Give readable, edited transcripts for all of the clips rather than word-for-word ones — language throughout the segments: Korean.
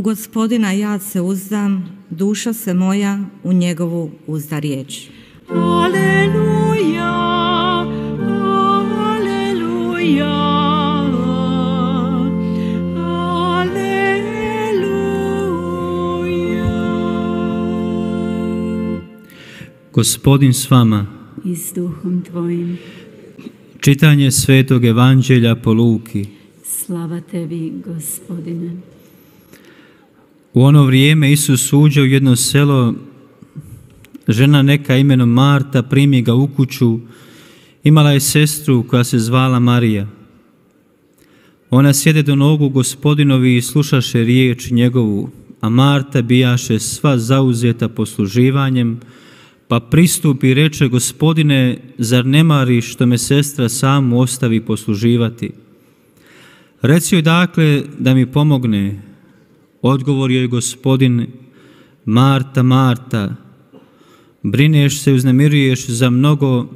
U Gospodina ja se uzdam, duša se moja u njegovu uzda riječ. Aleluja, aleluja, aleluja. Gospodin s vama. I s duhom tvojim. Čitanje Svetog Evanđelja po Luki. Slava tebi, Gospodine. U ono vrijeme Isus uđe u jedno selo, žena neka imenom Marta primi ga u kuću, imala je sestru koja se zvala Marija. Ona sjede do nogu Gospodinovi i slušaše riječ njegovu, a Marta bijaše sva zauzeta posluživanjem, pa pristupi i reče: Gospodine, zar ne mariš što me sestra samu ostavi posluživati? Reci joj dakle da mi pomogne. Odgovorio je Gospodin: Marta, Marta, brineš se i uznemiruješ za mnogo,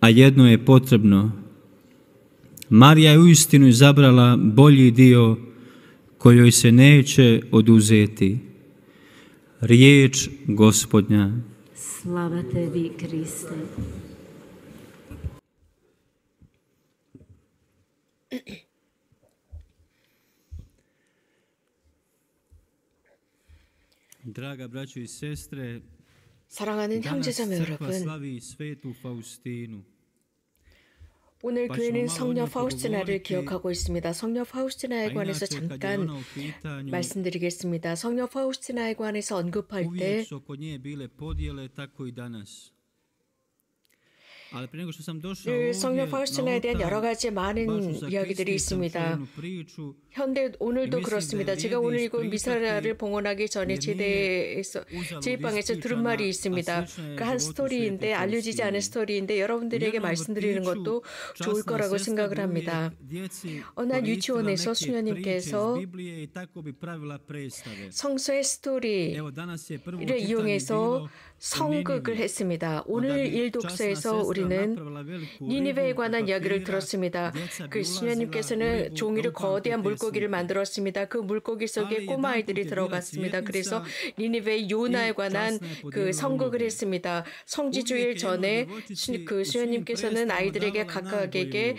a jedno je potrebno. Marija je uistinu izabrala bolji dio koji joj se neće oduzeti. Riječ Gospodnja. Slava tebi, Kriste. Draga braćo i sestre, 사랑하는 형제자매 여러분, 오늘 교회는 성녀 파우스티나를 기억하고 있습니다. 성녀 파우스티나에 관해서 잠깐 말씀드리겠습니다. 성녀 파우스티나에 관해서 언급할 때 성녀 파우스티나에 대한 여러 가지 많은 이야기들이 있습니다. 오늘도 그렇습니다. 제가 오늘 읽은 미사라를 봉헌하기 전에 제방에서 들은 말이 있습니다. 그 한 스토리인데, 알려지지 않은 스토리인데 여러분들에게 말씀드리는 것도 좋을 거라고 생각을 합니다. 어느 한 유치원에서 수녀님께서 성서의 스토리를 이용해서 성극을 했습니다. 오늘 일독서에서 우리는 니니베에 관한 이야기를 들었습니다. 그 수녀님께서는 종이로 거대한 물고기를 만들었습니다. 그 물고기 속에 꼬마아이들이 들어갔습니다. 그래서 니니베의 요나에 관한 그 성극을 했습니다. 성지주일 전에 그 수녀님께서는 아이들에게 각각에게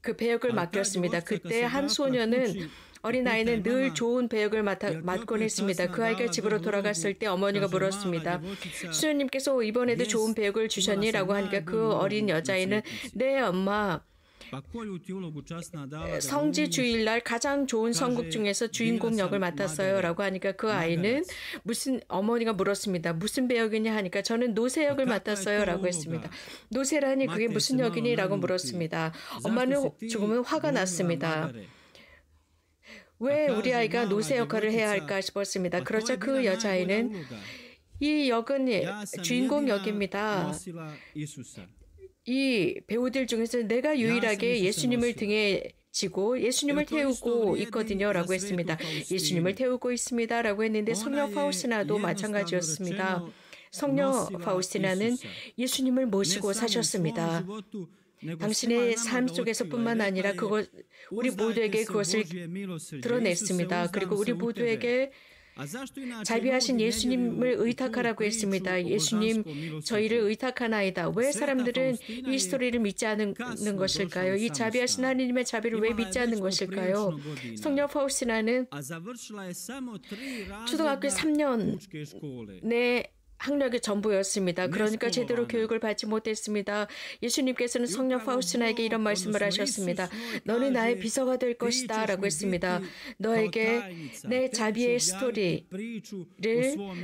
그 배역을 맡겼습니다. 그때 한 소녀는 어린아이는 늘 좋은 배역을 맡곤 했습니다. 그 아이가 집으로 돌아갔을 때 어머니가 물었습니다. 수녀님께서 이번에도 좋은 배역을 주셨니? 라고 하니까 그 어린 여자아이는 네 엄마, 성지 주일날 가장 좋은 성극 중에서 주인공 역을 맡았어요 라고 하니까 그 아이는 어머니가 물었습니다. 무슨 배역이냐 하니까 저는 노새 역을 맡았어요 라고 했습니다. 노새라니 그게 무슨 역이니? 라고 물었습니다. 엄마는 조금은 화가 났습니다. 왜 우리 아이가 노새 역할을 해야 할까 싶었습니다. 그러자 그 여자아이는 이 역은 주인공 역입니다. 이 배우들 중에서 내가 유일하게 예수님을 등에 지고 예수님을 태우고 있거든요 라고 했습니다. 예수님을 태우고 있습니다 라고 했는데 성녀 파우스티나도 마찬가지였습니다. 성녀 파우스티나는 예수님을 모시고 사셨습니다. 당신의 삶 속에서뿐만 아니라 우리 모두에게 그것을 드러냈습니다. 그리고 우리 모두에게 자비하신 예수님을 의탁하라고 했습니다. 예수님, 저희를 의탁하나이다. 왜 사람들은 이 스토리를 믿지 않는 것일까요? 이 자비하신 하나님의 자비를 왜 믿지 않는 것일까요? 성녀 파우스티나는 초등학교 3년 내 학력의 전부였습니다. 그러니까 제대로 교육을 받지 못했습니다. 예수님께서는 성녀 파우스티나에게 이런 말씀을 하셨습니다. 너는 나의 비서가 될 것이다 라고 했습니다. 너에게 내 자비의 스토리를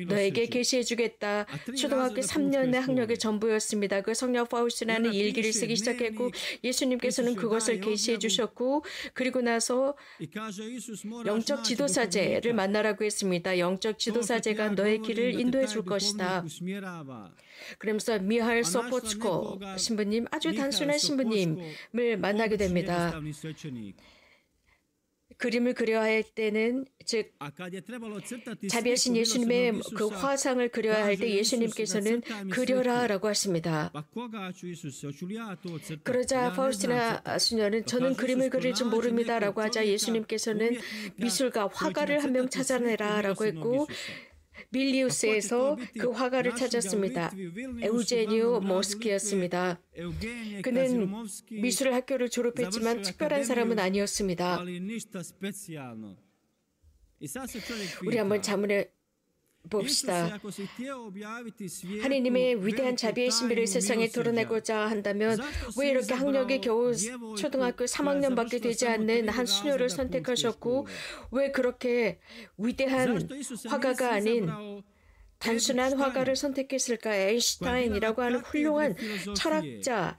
너에게 계시해 주겠다. 초등학교 3년의 학력의 전부였습니다. 그 성녀 파우스티나는 일기를 쓰기 시작했고 예수님께서는 그것을 계시해 주셨고 그리고 나서 영적 지도사제를 만나라고 했습니다. 영적 지도사제가 너의 길을 인도해 줄 것이다. 그러면서 미하일 소포츠코 신부님, 아주 단순한 신부님을 만나게 됩니다. 그림을 그려야 할 때는 즉 자비하신 예수님의 그 화상을 그려야 할 때 예수님께서는 그려라라고 하십니다. 그러자 파우스티나 수녀는 저는 그림을 그릴 줄 모릅니다라고 하자 예수님께서는 미술가 화가를 한 명 찾아내라라고 했고 밀리우스에서 그 화가를 찾았습니다. 에우제니오 모스키였습니다. 그는 미술 학교를 졸업했지만 특별한 사람은 아니었습니다. 우리 한번 자문해 봅시다. 하느님의 위대한 자비의 신비를 세상에 드러내고자 한다면 왜 이렇게 학력이 겨우 초등학교 3학년밖에 되지 않는 한 수녀를 선택하셨고 왜 그렇게 위대한 화가가 아닌 단순한 화가를 선택했을까? 아인슈타인이라고 하는 훌륭한 철학자를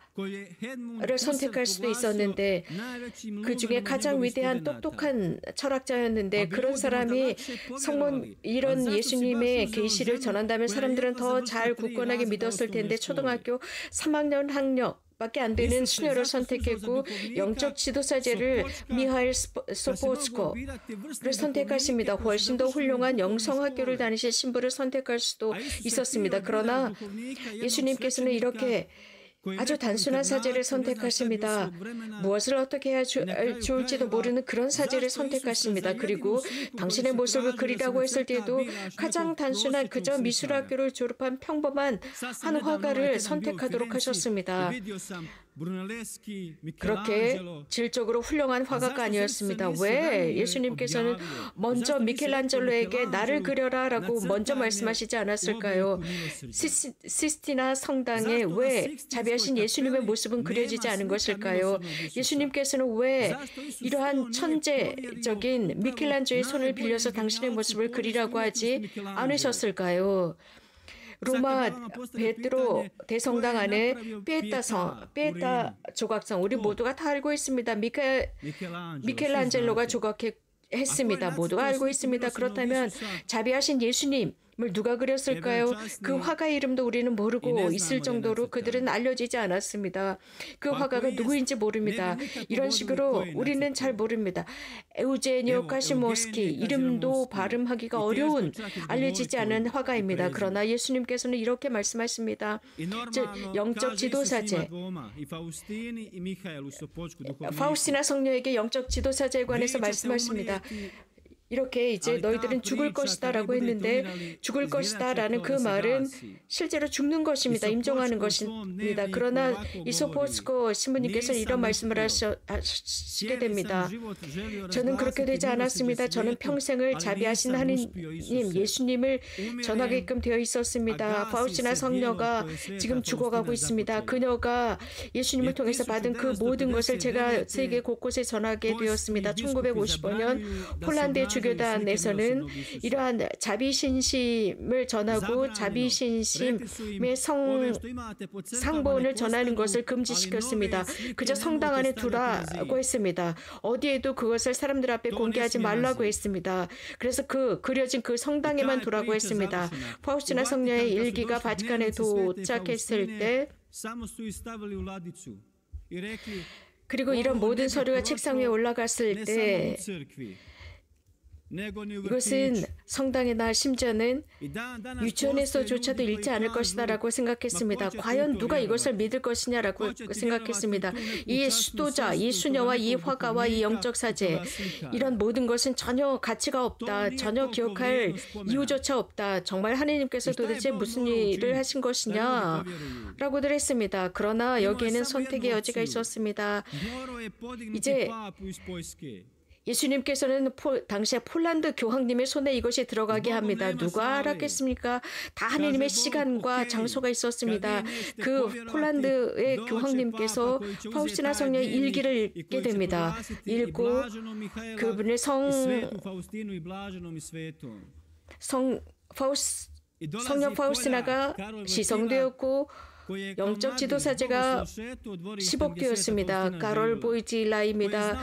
선택할 수도 있었는데 그 중에 가장 위대한 똑똑한 철학자였는데 그런 사람이 성문 이런 예수님의 계시를 전한다면 사람들은 더 잘 굳건하게 믿었을 텐데 초등학교 3학년 학력 밖에 안 되는 수녀를 선택했고 영적 지도사제를 미하일 소포츠코를 선택하십니다. 훨씬 더 훌륭한 영성학교를 다니실 신부를 선택할 수도 있었습니다. 그러나 예수님께서는 이렇게 아주 단순한 사제를 선택하십니다. 무엇을 어떻게 해야 좋을지도 모르는 그런 사제를 선택하십니다. 그리고 당신의 모습을 그리라고 했을 때도 가장 단순한 그저 미술학교를 졸업한 평범한 한 화가를 선택하도록 하셨습니다. 그렇게 질적으로 훌륭한 화가가 아니었습니다. 왜 예수님께서는 먼저 미켈란젤로에게 나를 그려라 라고 먼저 말씀하시지 않았을까요? 시스티나 성당에 왜 자비하신 예수님의 모습은 그려지지 않은 것일까요? 예수님께서는 왜 이러한 천재적인 미켈란젤로의 손을 빌려서 당신의 모습을 그리라고 하지 않으셨을까요? 로마 베드로 대성당 안에 피에타 조각상 우리 모두가 다 알고 있습니다. 미켈란젤로가 조각했습니다. 모두가 알고 있습니다. 그렇다면 자비하신 예수님을 누가 그렸을까요? 그 화가 이름도 우리는 모르고 있을 정도로 그들은 알려지지 않았습니다. 그 화가가 누구인지 모릅니다. 이런 식으로 우리는 잘 모릅니다. 에우제니오 카시모스키 이름도 발음하기가 어려운 알려지지 않은 화가입니다. 그러나 예수님께서는 이렇게 말씀하십니다. 즉 영적 지도사제 파우스티나 성녀에게 영적 지도사제에 관해서 말씀하십니다. 이렇게 이제 너희들은 죽을 것이다 라고 했는데 죽을 것이다 라는 그 말은 실제로 죽는 것입니다. 임종하는 것입니다. 그러나 이소포츠코 신부님께서는 이런 말씀을 하시게 됩니다. 저는 그렇게 되지 않았습니다. 저는 평생을 자비하신 하느님 예수님을 전하게끔 되어 있었습니다. 파우스티나 성녀가 지금 죽어가고 있습니다. 그녀가 예수님을 통해서 받은 그 모든 것을 제가 세계 곳곳에 전하게 되었습니다. 1955년 폴란드의 주교단에서는 이러한 자비신심을 전하고 자비신심의 상본을 전하는 것을 금지시켰습니다. 그저 성당 안에 두라고 했습니다. 어디에도 그것을 사람들 앞에 공개하지 말라고 했습니다. 그래서 그려진 그 성당에만 두라고 했습니다. 파우스티나 성녀의 일기가 바티칸에 도착했을 때 그리고 이런 모든 서류가 책상 위에 올라갔을 때 이것은 성당이나 심지어는 유치원에서조차도 읽지 않을 것이다 라고 생각했습니다. 과연 누가 이것을 믿을 것이냐라고 생각했습니다. 이 수도자, 이 수녀와 이 화가와 이 영적 사제 이런 모든 것은 전혀 가치가 없다. 전혀 기억할 이유조차 없다. 정말 하느님께서 도대체 무슨 일을 하신 것이냐 라고들 했습니다. 그러나 여기에는 선택의 여지가 있었습니다. 이제 예수님께서는 당시에 폴란드 교황님의 손에 이것이 들어가게 합니다. 누가 알았겠습니까? 다 하느님의 시간과 장소가 있었습니다. 그 폴란드의 교황님께서 파우스티나 성녀의 일기를 읽게 됩니다. 읽고 그분의 성녀 파우스티나가 시성되었고 영적 지도사제가 시복되었습니다. 카롤 보이질라입니다.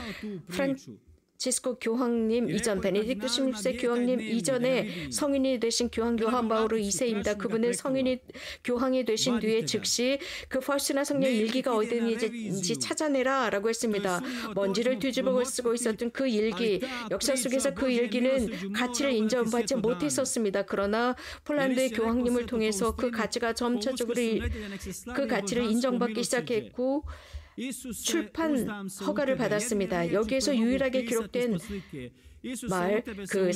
프란치스코 교황님 이전, 베네딕토 16세 교황님 이전에 성인이 되신 교황 요한 바오로 2세입니다. 그분은 성인이 교황이 되신 뒤에 즉시 그 파우스티나 성령 일기가 어디 있는지 찾아내라 라고 했습니다. 먼지를 뒤집어 쓰고 있었던 그 일기, 역사 속에서 그 일기는 가치를 인정받지 못했었습니다. 그러나 폴란드의 교황님을 통해서 그 가치가 점차적으로 그 가치를 인정받기 시작했고 출판 허가를 받았습니다. 여기에서 유일하게 기록된 말, 그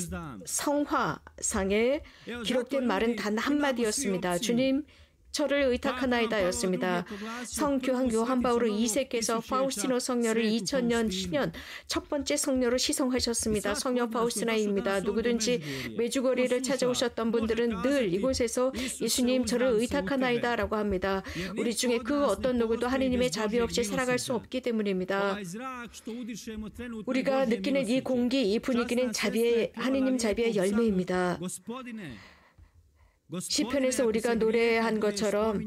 성화상에 기록된 말은 단 한마디였습니다. 주님, 저를 의탁하나이다 였습니다. 성교황 요한 바오로 2세께서 파우스티노 성녀를 2000년 10년 첫 번째 성녀로 시성하셨습니다. 성녀 파우스티나입니다. 누구든지 메주거리를 찾아오셨던 분들은 늘 이곳에서 예수님 저를 의탁하나이다 라고 합니다. 우리 중에 그 어떤 누구도 하느님의 자비 없이 살아갈 수 없기 때문입니다. 우리가 느끼는 이 공기, 이 분위기는 하느님 자비의 열매입니다. 시편에서 우리가 노래한 것처럼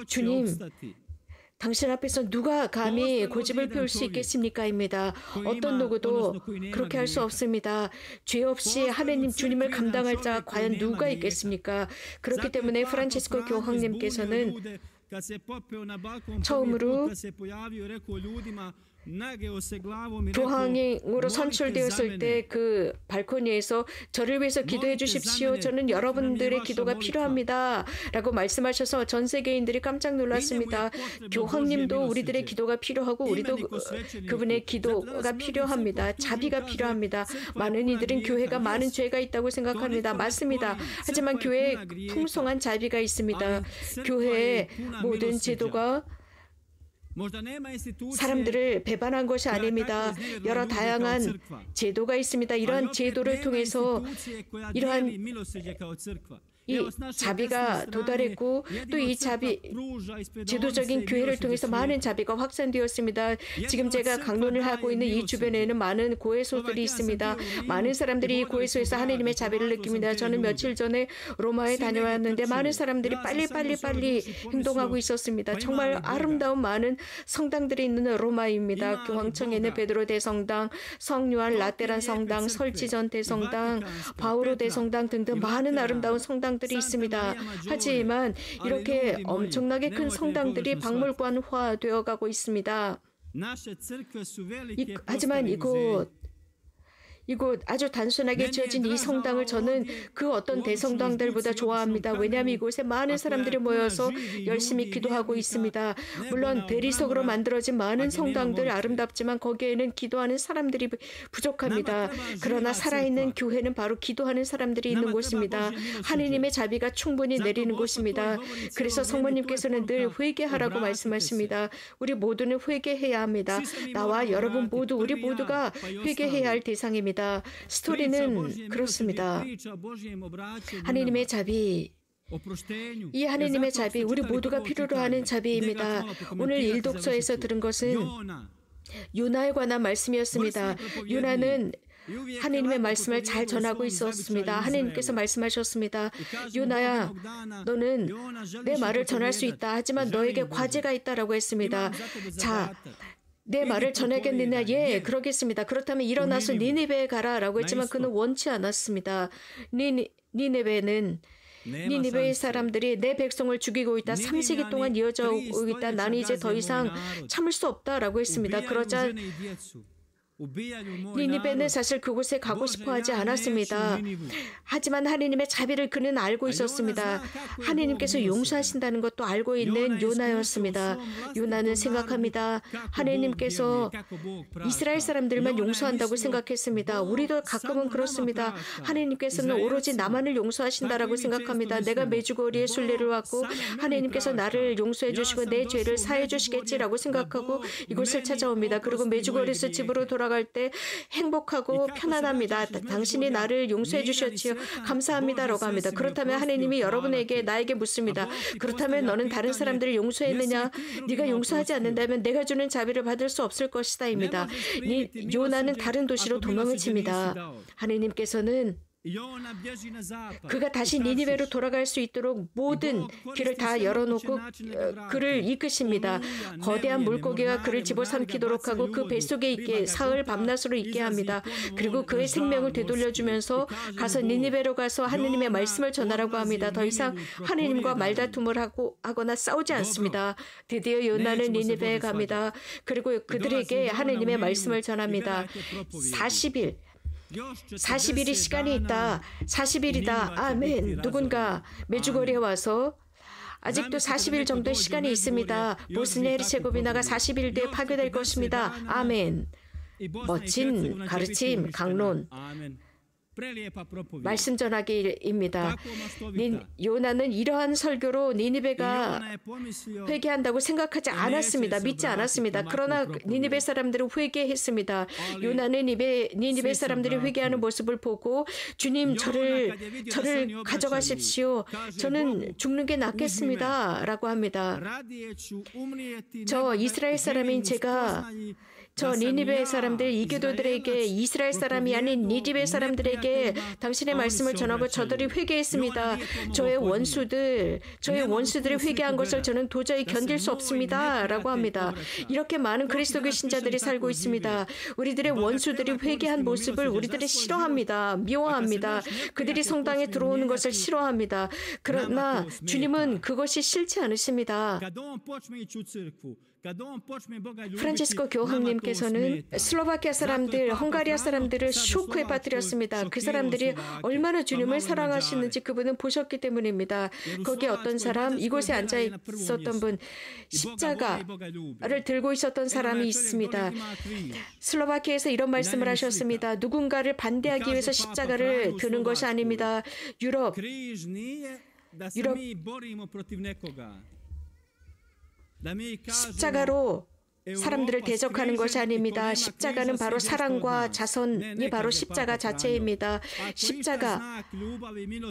주님, 당신 앞에서 누가 감히 고집을 피울 수 있겠습니까?입니다. 어떤 누구도 그렇게 할 수 없습니다. 죄 없이 하느님 주님을 감당할 자 과연 누가 있겠습니까? 그렇기 때문에 프란치스코 교황님께서는 처음으로 교황으로 선출되었을 때 그 발코니에서 저를 위해서 기도해 주십시오. 저는 여러분들의 기도가 필요합니다. 라고 말씀하셔서 전 세계인들이 깜짝 놀랐습니다. 교황님도 우리들의 기도가 필요하고 우리도 그분의 기도가 필요합니다. 자비가 필요합니다. 많은 이들은 교회가 많은 죄가 있다고 생각합니다. 맞습니다. 하지만 교회에 풍성한 자비가 있습니다. 교회의 모든 제도가 사람들을 배반한 것이 아닙니다. 여러 다양한 제도가 있습니다. 이러한 제도를 통해서 이러한 이 자비가 도달했고 또 이 자비 제도적인 교회를 통해서 많은 자비가 확산되었습니다. 지금 제가 강론을 하고 있는 이 주변에는 많은 고해소들이 있습니다. 많은 사람들이 이 고해소에서 하느님의 자비를 느낍니다. 저는 며칠 전에 로마에 다녀왔는데 많은 사람들이 빨리 행동하고 있었습니다. 정말 아름다운 많은 성당들이 있는 로마입니다. 교황청에는 베드로 대성당, 성요한 라테란 성당, 설지전 대성당, 바오로 대성당 등등 많은 아름다운 성당들이 있습니다. 하지만 이렇게 엄청나게 큰 성당들이 박물관화되어 가고 있습니다. 하지만 이곳 아주 단순하게 지어진 이 성당을 저는 그 어떤 대성당들보다 좋아합니다. 왜냐하면 이곳에 많은 사람들이 모여서 열심히 기도하고 있습니다. 물론 대리석으로 만들어진 많은 성당들 아름답지만 거기에는 기도하는 사람들이 부족합니다. 그러나 살아있는 교회는 바로 기도하는 사람들이 있는 곳입니다. 하느님의 자비가 충분히 내리는 곳입니다. 그래서 성모님께서는 늘 회개하라고 말씀하십니다. 우리 모두는 회개해야 합니다. 나와 여러분 모두 우리 모두가 회개해야 할 대상입니다. 스토리는 그렇습니다. 하느님의 자비, 이 하느님의 자비, 우리 모두가 필요로 하는 자비입니다. 오늘 일독서에서 들은 것은 요나에 관한 말씀이었습니다. 요나는 하느님의 말씀을 잘 전하고 있었습니다. 하느님께서 말씀하셨습니다. 요나야, 너는 내 말을 전할 수 있다. 하지만 너에게 과제가 있다라고 했습니다. 자, 내 말을 전하겠느냐? 예, 그러겠습니다. 그렇다면 일어나서 니느웨에 가라라고 했지만 그는 원치 않았습니다. 니느웨는 니느웨의 사람들이 내 백성을 죽이고 있다. 3세기 동안 이어져 오고 있다. 나는 이제 더 이상 참을 수 없다라고 했습니다. 그러자 니느웨는 사실 그곳에 가고 싶어 하지 않았습니다. 하지만 하느님의 자비를 그는 알고 있었습니다. 하느님께서 용서하신다는 것도 알고 있는 요나였습니다. 요나는 생각합니다. 하느님께서 이스라엘 사람들만 용서한다고 생각했습니다. 우리도 가끔은 그렇습니다. 하느님께서는 오로지 나만을 용서하신다라고 생각합니다. 내가 메주거리에 순례를 왔고 하느님께서 나를 용서해 주시고 내 죄를 사해 주시겠지라고 생각하고 이곳을 찾아옵니다. 그리고 메주거리에서 집으로 돌아갈 때 행복하고 편안합니다. 당신이 나를 용서해 주셨지요. 감사합니다라고 합니다. 그렇다면 하느님이 여러분에게 나에게 묻습니다. 그렇다면 너는 다른 사람들을 용서했느냐? 네가 용서하지 않는다면 내가 주는 자비를 받을 수 없을 것이다입니다. 요나는 다른 도시로 도망을 칩니다. 하느님께서는 그가 다시 니니베로 돌아갈 수 있도록 모든 길을 다 열어놓고 그를 이끄십니다. 거대한 물고기가 그를 집어삼키도록 하고 그 뱃속에 있게 사흘 밤낮으로 있게 합니다. 그리고 그의 생명을 되돌려주면서 가서 니니베로 가서 하느님의 말씀을 전하라고 합니다. 더 이상 하느님과 말다툼을 하거나 싸우지 않습니다. 드디어 요나는 니니베에 갑니다. 그리고 그들에게 하느님의 말씀을 전합니다. 40일이 시간이 있다. 40일이다. 아멘. 누군가 메주거리에 와서 아직도 40일 정도의 시간이 있습니다. 보스니아 헤르체고비나가 40일 뒤에 파괴될 것입니다. 아멘. 멋진 가르침, 강론. 말씀 전하기입니다. 요나는 이러한 설교로 니니베가 회개한다고 생각하지 않았습니다. 믿지 않았습니다. 그러나 니니베 사람들은 회개했습니다. 요나는 니니베 사람들이 회개하는 모습을 보고 주님 저를 가져가십시오. 저는 죽는 게 낫겠습니다. 라고 합니다. 저 이스라엘 사람인 제가 저 니니베 사람들, 이교도들에게 이스라엘 사람이 아닌 니니베 사람들에게 당신의 말씀을 전하고 저들이 회개했습니다. 저의 원수들이 회개한 것을 저는 도저히 견딜 수 없습니다. 라고 합니다. 이렇게 많은 그리스도교 신자들이 살고 있습니다. 우리들의 원수들이 회개한 모습을 우리들이 싫어합니다. 미워합니다. 그들이 성당에 들어오는 것을 싫어합니다. 그러나 주님은 그것이 싫지 않으십니다. 프란치스코 교황님께서는 슬로바키아 사람들, 헝가리아 사람들을 쇼크에 빠뜨렸습니다. 그 사람들이 얼마나 주님을 사랑하시는지 그분은 보셨기 때문입니다. 거기에 어떤 사람, 이곳에 앉아 있었던 분, 십자가를 들고 있었던 사람이 있습니다. 슬로바키아에서 이런 말씀을 하셨습니다. 누군가를 반대하기 위해서 십자가를 드는 것이 아닙니다. 유럽 십자가로 사람들을 대적하는 것이 아닙니다. 십자가는 바로 사랑과 자선이 바로 십자가 자체입니다.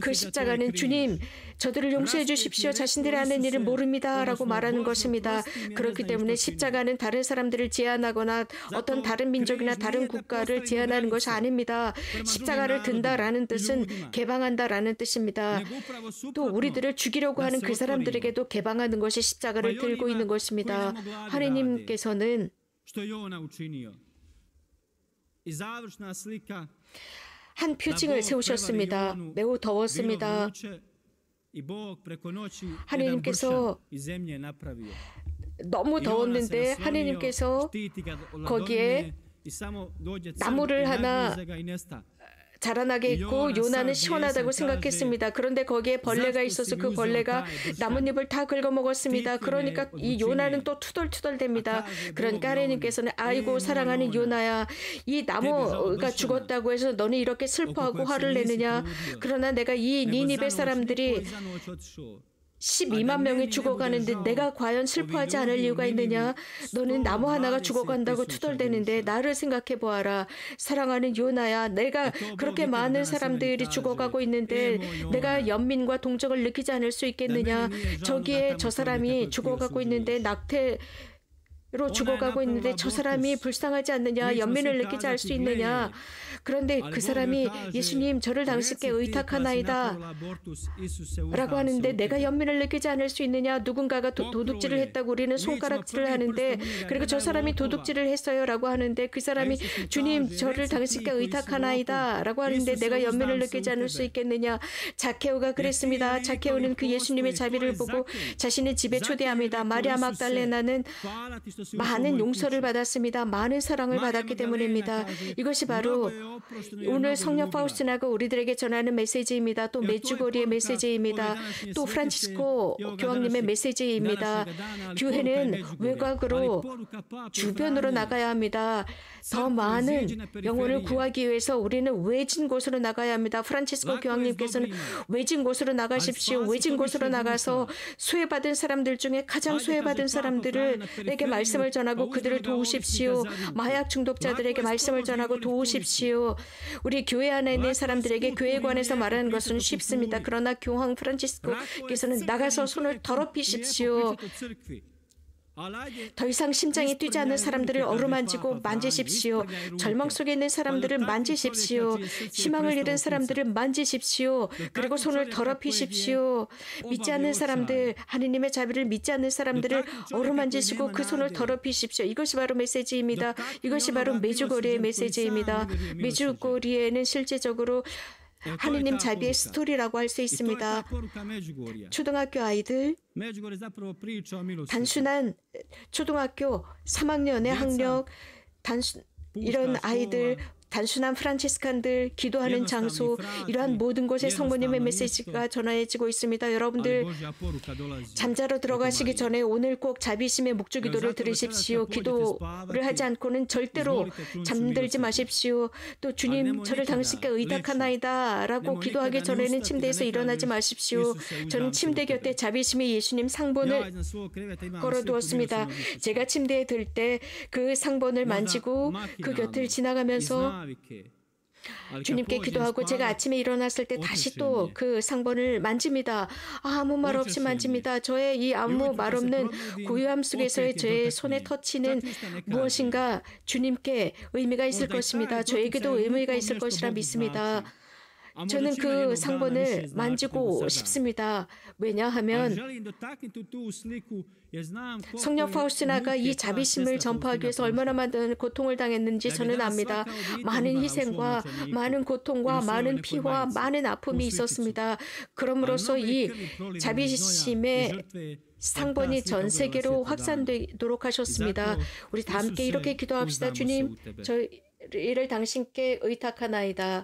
그 십자가는 주님, 저들을 용서해 주십시오. 자신들이 하는 일을 모릅니다. 라고 말하는 것입니다. 그렇기 때문에 십자가는 다른 사람들을 제한하거나 어떤 다른 민족이나 다른 국가를 제한하는 것이 아닙니다. 십자가를 든다라는 뜻은 개방한다라는 뜻입니다. 또 우리들을 죽이려고 하는 그 사람들에게도 개방하는 것이 십자가를 들고 있는 것입니다. 하느님께서는 한 표징을 세우셨습니다. 매우 더웠습니다. 하느님께서 너무 더웠는데 하느님께서 거기에 나무를 하나 자라나게 있고 요나는 시원하다고 생각했습니다. 그런데 거기에 벌레가 있어서 그 벌레가 나뭇잎을 다 긁어먹었습니다. 그러니까 이 요나는 또 투덜투덜댑니다. 그러니까 하느님께서는 아이고 사랑하는 요나야, 이 나무가 죽었다고 해서 너는 이렇게 슬퍼하고 화를 내느냐. 그러나 내가 이 니니베 사람들이 12만 명이 죽어가는데 내가 과연 슬퍼하지 않을 이유가 있느냐? 너는 나무 하나가 죽어간다고 투덜대는데 나를 생각해 보아라. 사랑하는 요나야, 내가 그렇게 많은 사람들이 죽어가고 있는데 내가 연민과 동정을 느끼지 않을 수 있겠느냐? 저기에 저 사람이 죽어가고 있는데 낙태로 죽어가고 있는데 저 사람이 불쌍하지 않느냐? 연민을 느끼지 않을 수 있느냐? 그런데 그 사람이 예수님 저를 당신께 의탁하나이다 라고 하는데 내가 연민을 느끼지 않을 수 있느냐? 누군가가 도둑질을 했다고 우리는 손가락질을 하는데 그리고 저 사람이 도둑질을 했어요 라고 하는데 그 사람이 주님 저를 당신께 의탁하나이다 라고 하는데 내가 연민을 느끼지 않을 수 있겠느냐? 자케오가 그랬습니다. 자케오는 그 예수님의 자비를 보고 자신의 집에 초대합니다. 마리아 막달레나는 많은 용서를 받았습니다. 많은 사랑을 받았기 때문입니다. 이것이 바로 오늘 성령 파우스티나가 우리들에게 전하는 메시지입니다. 또 메주고리의 메시지입니다. 또 프란치스코 교황님의 메시지입니다. 교회는 외곽으로 주변으로 나가야 합니다. 더 많은 영혼을 구하기 위해서 우리는 외진 곳으로 나가야 합니다. 프란치스코 교황님께서는 외진 곳으로 나가십시오. 외진 곳으로 나가서 수혜받은 사람들 중에 가장 수혜받은 사람들에게 말씀을 전하고 그들을 도우십시오. 마약 중독자들에게 말씀을 전하고 도우십시오. 우리 교회 안에 있는 사람들에게 교회에 관해서 말하는 것은 쉽습니다. 그러나 교황 프란치스코께서는 나가서 손을 더럽히십시오. 더 이상 심장이 뛰지 않는 사람들을 어루만지고 만지십시오. 절망 속에 있는 사람들을 만지십시오. 희망을 잃은 사람들을 만지십시오. 그리고 손을 더럽히십시오. 믿지 않는 사람들, 하느님의 자비를 믿지 않는 사람들을 어루만지시고 그 손을 더럽히십시오. 이것이 바로 메시지입니다. 이것이 바로 메주거리의 메시지입니다. 메주거리에는 실제적으로 하느님 자비의 스토리라고 할 수 있습니다. 초등학교 아이들, 단순한 초등학교 3학년의 학력, 이런 아이들, 단순한 프란치스칸들, 기도하는 장소, 이러한 모든 곳에 성모님의 메시지가 전해지고 있습니다. 여러분들 잠자러 들어가시기 전에 오늘 꼭 자비심의 목주기도를 드리십시오. 기도를 하지 않고는 절대로 잠들지 마십시오. 또 주님, 저를 당신께 의탁하나이다 라고 기도하기 전에는 침대에서 일어나지 마십시오. 저는 침대 곁에 자비심의 예수님 상본을 걸어두었습니다. 제가 침대에 들 때 그 상본을 만지고 그 곁을 지나가면서 주님께 기도하고 제가 아침에 일어났을 때 다시 또 그 상본을 만집니다. 아무 말 없이 만집니다. 저의 이 아무 말 없는 고요함 속에서의 제 손의 터치는 무엇인가 주님께 의미가 있을 것입니다. 저에게도 의미가 있을 것이라 믿습니다. 저는 그 상본을 만지고 싶습니다. 왜냐하면 성령 파우스티나가 이 자비심을 전파하기 위해서 얼마나 많은 고통을 당했는지 저는 압니다. 많은 희생과 많은 고통과 많은 피와 많은 아픔이 있었습니다. 그럼으로써 이 자비심의 상본이 전 세계로 확산되도록 하셨습니다. 우리 다 함께 이렇게 기도합시다. 주님, 저희를 당신께 의탁하나이다.